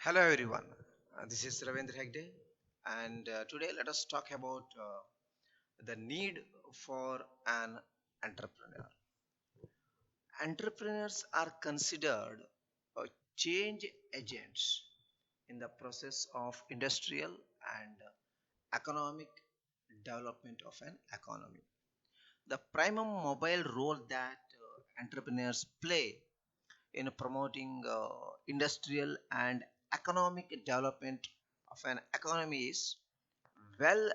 Hello everyone, this is Ravindra Hegde, and today let us talk about the need for an entrepreneur. Entrepreneurs are considered change agents in the process of industrial and economic development of an economy. The primary mobile role that entrepreneurs play in promoting industrial and economic development of an economy is well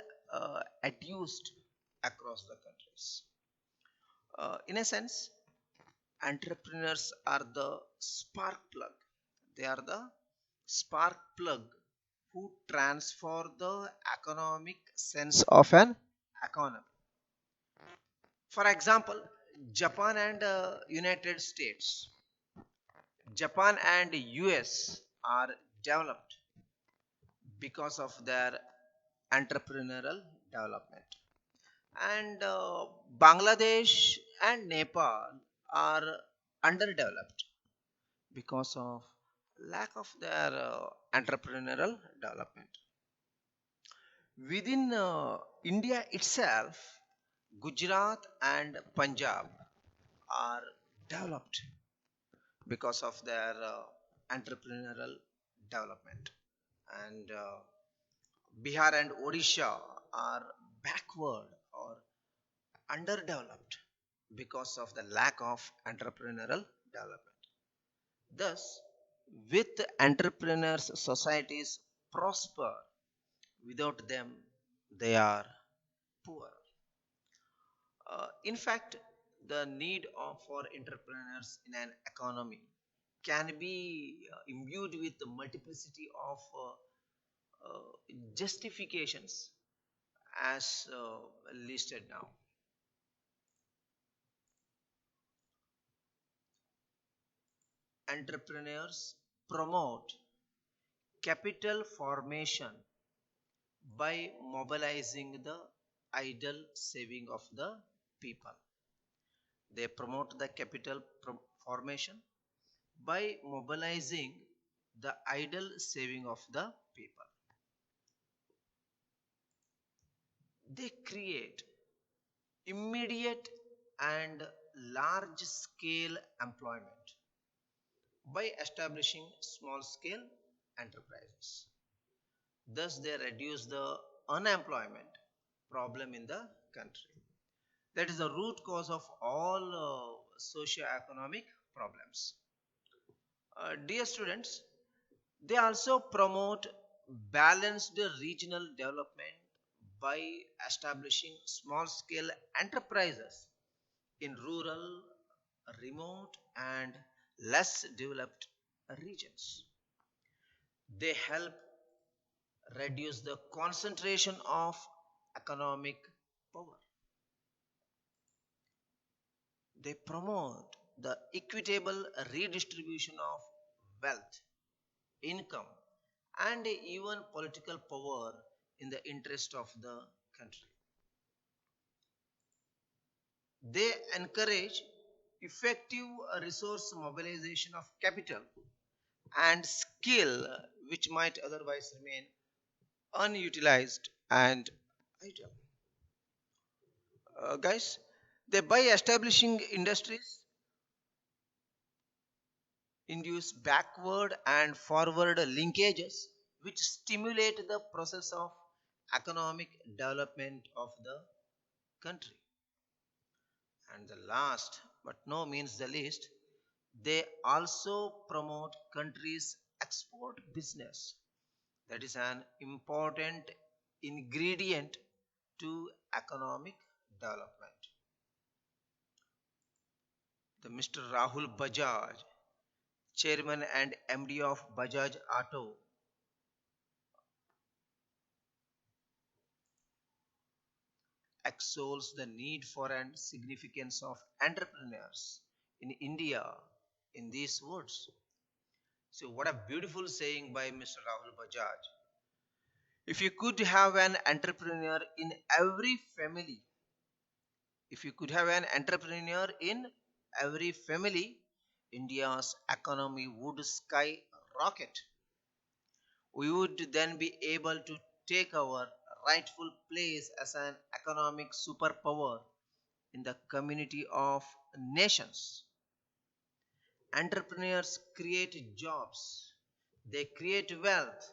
adduced across the countries. In a sense, entrepreneurs are the spark plug. They are the spark plug who transfer the economic sense of an economy. For example, Japan and United States. Japan and US are developed because of their entrepreneurial development. And Bangladesh and Nepal are underdeveloped because of lack of their entrepreneurial development. Within India itself, Gujarat and Punjab are developed because of their entrepreneurial development. And Bihar and Odisha are backward or underdeveloped because of the lack of entrepreneurial development. Thus, with entrepreneurs, societies prosper. Without them, they are poor. In fact, the need for entrepreneurs in an economy can be imbued with the multiplicity of justifications as listed now. Entrepreneurs promote capital formation by mobilizing the idle saving of the people. They promote the capital formation by mobilizing the idle saving of the people. They create immediate and large scale employment by establishing small scale enterprises. Thus, they reduce the unemployment problem in the country. That is the root cause of all socio-economic problems. Dear students, they also promote balanced regional development by establishing small scale enterprises in rural, remote, and less developed regions. They help reduce the concentration of economic power. They promote the equitable redistribution of wealth, income, and even political power in the interest of the country. They encourage effective resource mobilization of capital and skill which might otherwise remain unutilized and idle. Guys, they by establishing industries induce backward and forward linkages which stimulate the process of economic development of the country. And the last but no means the least, they also promote countries export business. That is an important ingredient to economic development. The Mr. Rahul Bajaj, chairman and MD of Bajaj Auto, extols the need for and significance of entrepreneurs in India in these words. So, what a beautiful saying by Mr. Rahul Bajaj. If you could have an entrepreneur in every family, if you could have an entrepreneur in every family, India's economy would skyrocket. we would then be able to take our rightful place as an economic superpower in the community of nations. Entrepreneurs create jobs, they create wealth,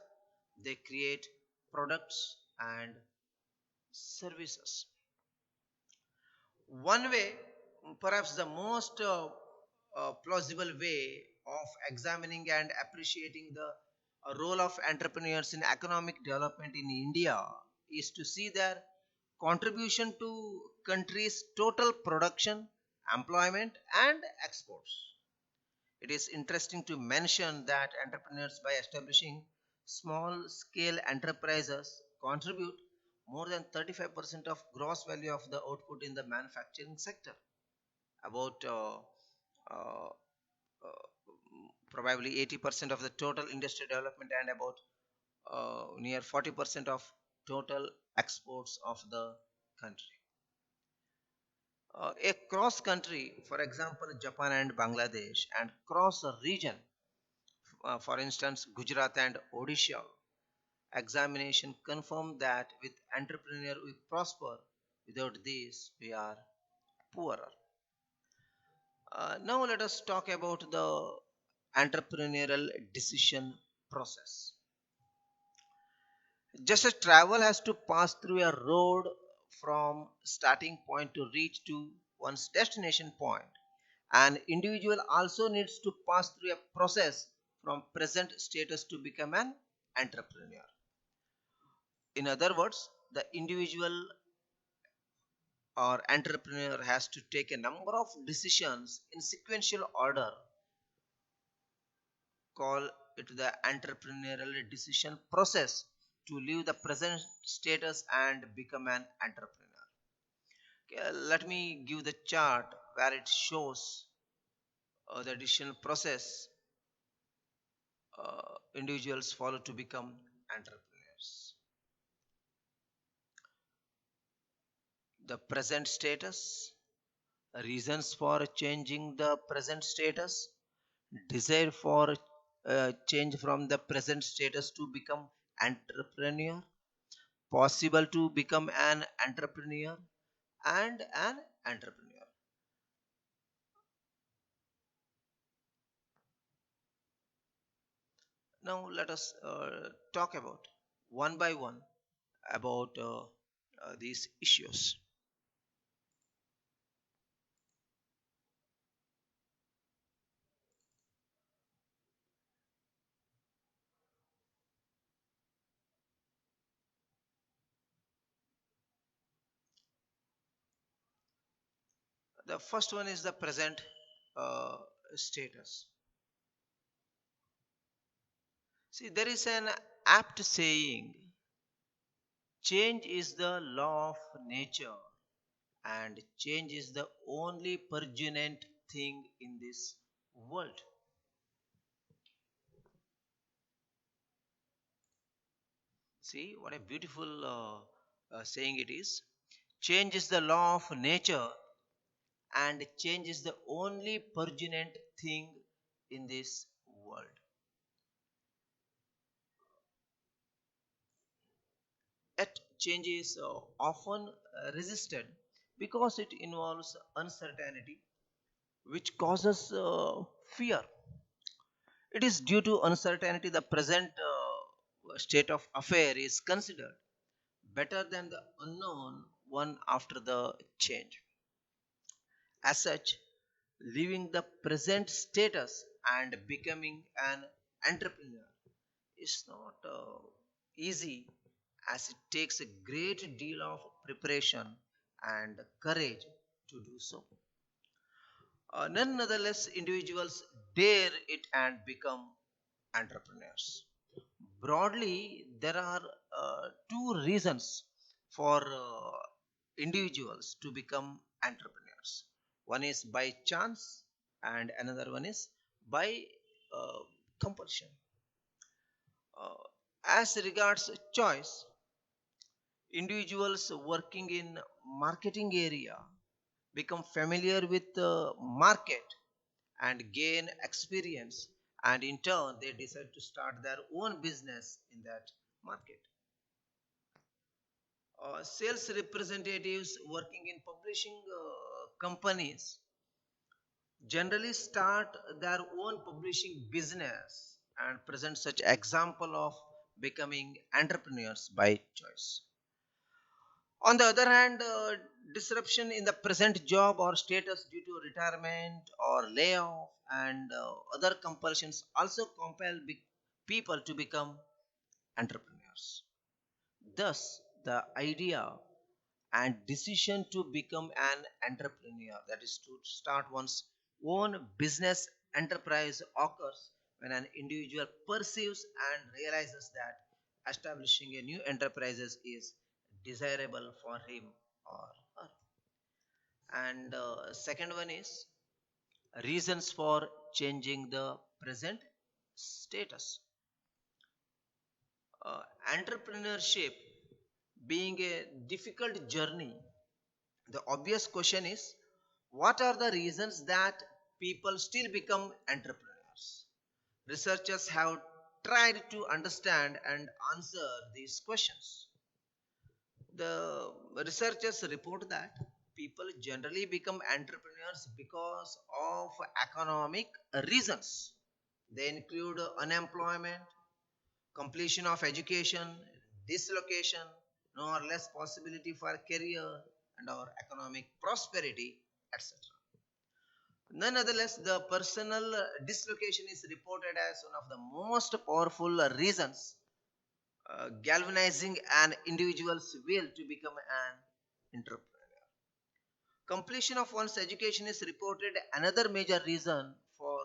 they create products and services. One way, perhaps the most plausible way of examining and appreciating the role of entrepreneurs in economic development in India is to see their contribution to country's total production, employment, and exports. It is interesting to mention that entrepreneurs, by establishing small scale enterprises, contribute more than 35% of gross value of the output in the manufacturing sector. About uh, probably 80% of the total industrial development and about near 40% of total exports of the country. Across country, for example, Japan and Bangladesh, and cross a region, for instance, Gujarat and Odisha, examination confirm that with entrepreneur we prosper, without this we are poorer. Now let us talk about the entrepreneurial decision process. Just as travel has to pass through a road from starting point to reach to one's destination point, an individual also needs to pass through a process from present status to become an entrepreneur. In other words, the individual or entrepreneur has to take a number of decisions in sequential order, call it the entrepreneurial decision process, to leave the present status and become an entrepreneur. Okay, let me give the chart where it shows the decision process individuals follow to become entrepreneurs. The present status, reasons for changing the present status, desire for change from the present status to become entrepreneur, possible to become an entrepreneur, and an entrepreneur. Now let us talk about one by one about these issues. The first one is the present uh, status. See, there is an apt saying, change is the law of nature, and change is the only permanent thing in this world. See, what a beautiful saying it is. Change is the law of nature, and change is the only permanent thing in this world. Yet, change is often resisted because it involves uncertainty, which causes fear. It is due to uncertainty the present state of affair is considered better than the unknown one after the change. As such, leaving the present status and becoming an entrepreneur is not easy, as it takes a great deal of preparation and courage to do so. Nonetheless, individuals dare it and become entrepreneurs. Broadly, there are two reasons for individuals to become entrepreneurs. One is by chance, and another one is by uh, compulsion. Uh, as regards choice, individuals working in marketing area become familiar with the market and gain experience and in turn they decide to start their own business in that market. Sales representatives working in publishing companies generally start their own publishing business and present such example of becoming entrepreneurs by choice. On the other hand, disruption in the present job or status due to retirement or layoff and other compulsions also compel people to become entrepreneurs. Thus, the idea and decision to become an entrepreneur, that is to start one's own business enterprise, occurs when an individual perceives and realizes that establishing a new enterprise is desirable for him or her. And second one is reasons for changing the present status. uh, Entrepreneurship being a difficult journey, the obvious question is, what are the reasons that people still become entrepreneurs? Researchers have tried to understand and answer these questions. The researchers report that people generally become entrepreneurs because of economic reasons. They include unemployment, completion of education, dislocation, no or less possibility for career and our economic prosperity, etc. Nonetheless, the personal dislocation is reported as one of the most powerful reasons galvanizing an individual's will to become an entrepreneur. Completion of one's education is reported another major reason for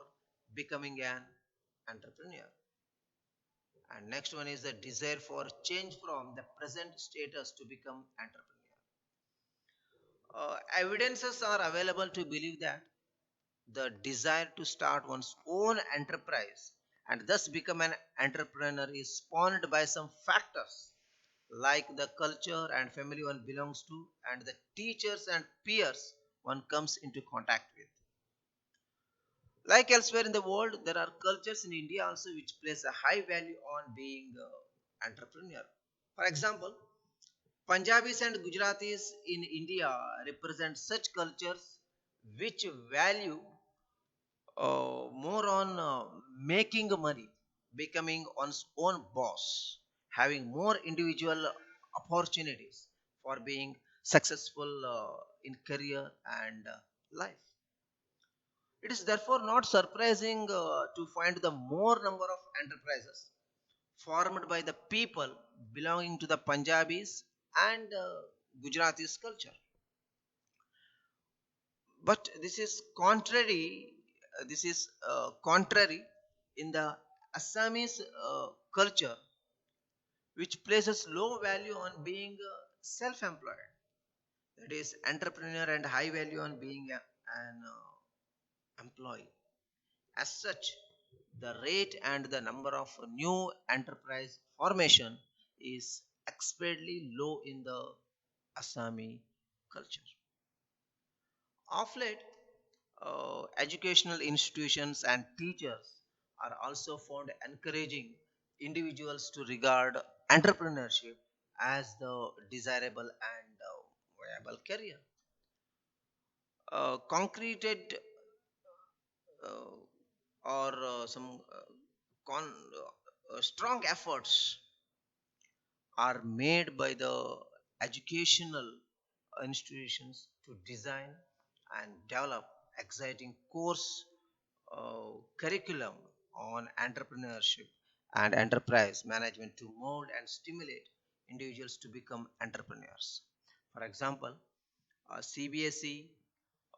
becoming an entrepreneur. And next one is the desire for change from the present status to become entrepreneur. Evidences are available to believe that the desire to start one's own enterprise and thus become an entrepreneur is spawned by some factors like the culture and family one belongs to and the teachers and peers one comes into contact with. Like elsewhere in the world, there are cultures in India also which place a high value on being entrepreneur. For example, Punjabis and Gujaratis in India represent such cultures which value more on making money, becoming one's own boss, having more individual opportunities for being successful in career and life. It is therefore not surprising to find the more number of enterprises formed by the people belonging to the Punjabis and Gujaratis culture. But this is contrary in the Assamese culture, which places low value on being self-employed. That is, entrepreneur and high value on being an employee. As such, the rate and the number of new enterprise formation is extremely low in the Assami culture. Of late, educational institutions and teachers are also found encouraging individuals to regard entrepreneurship as the desirable and viable career. Concreted uh, or some strong efforts are made by the educational institutions to design and develop exciting course curriculum on entrepreneurship and enterprise management to mold and stimulate individuals to become entrepreneurs. For example, CBSE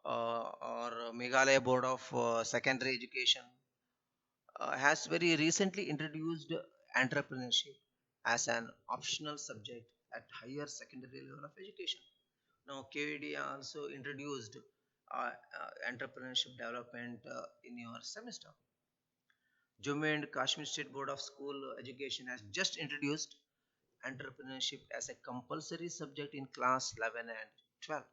or Meghalaya Board of Secondary Education has very recently introduced entrepreneurship as an optional subject at higher secondary level of education. Now, KVD also introduced entrepreneurship development in your semester. Jammu and Kashmir State Board of School Education has just introduced entrepreneurship as a compulsory subject in class 11 and 12.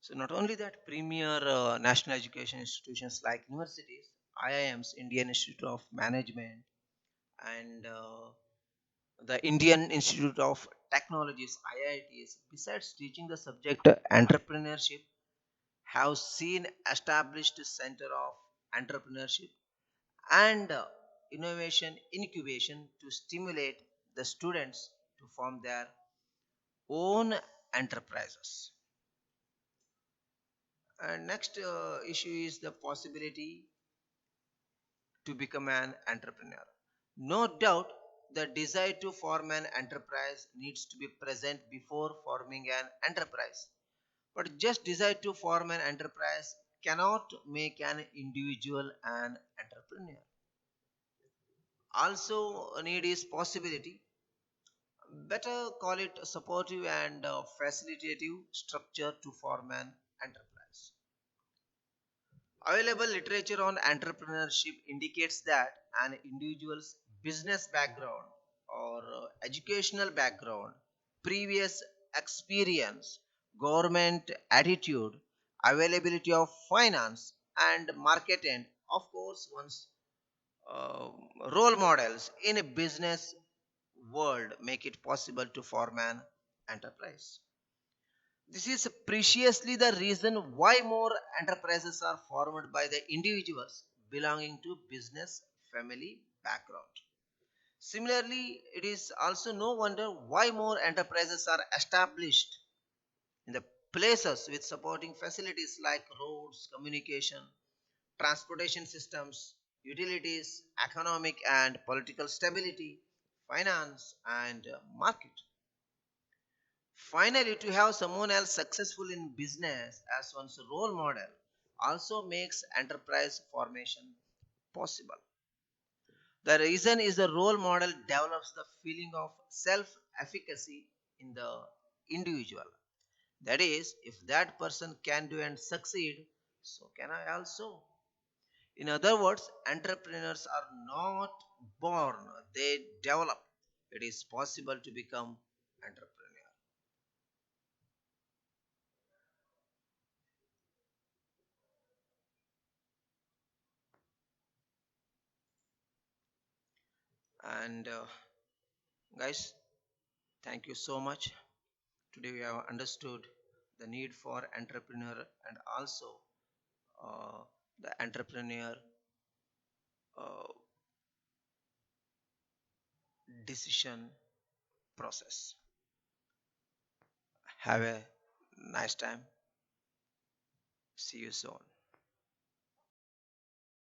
So, not only that, premier national education institutions like universities IIMs, Indian Institute of Management, and the Indian Institute of Technologies, IITs, besides teaching the subject entrepreneurship, have seen established center of entrepreneurship and innovation incubation to stimulate the students to form their own enterprises. And next issue is the possibility to become an entrepreneur. No doubt, the desire to form an enterprise needs to be present before forming an enterprise. But just desire to form an enterprise cannot make an individual an entrepreneur. Also, a need is possibility. Better call it a supportive and facilitative structure to form an enterprise. Available literature on entrepreneurship indicates that an individual's business background or educational background, previous experience, government attitude, availability of finance, and market and of course one's uh, role models in a business world make it possible to form an enterprise. This is preciously the reason why more enterprises are formed by the individuals belonging to business family background. Similarly, it is also no wonder why more enterprises are established in the places with supporting facilities like roads, communication, transportation systems, utilities, economic and political stability, finance, and market. Finally, to have someone else successful in business as one's role model also makes enterprise formation possible. The reason is the role model develops the feeling of self efficacy in the individual. That is, if that person can do and succeed, so can I also. In other words, entrepreneurs are not born, they develop. It is possible to become entrepreneur. And guys, thank you so much. Today we have understood the need for entrepreneur and also uh, the entrepreneur uh, decision process. Have a nice time. See you soon.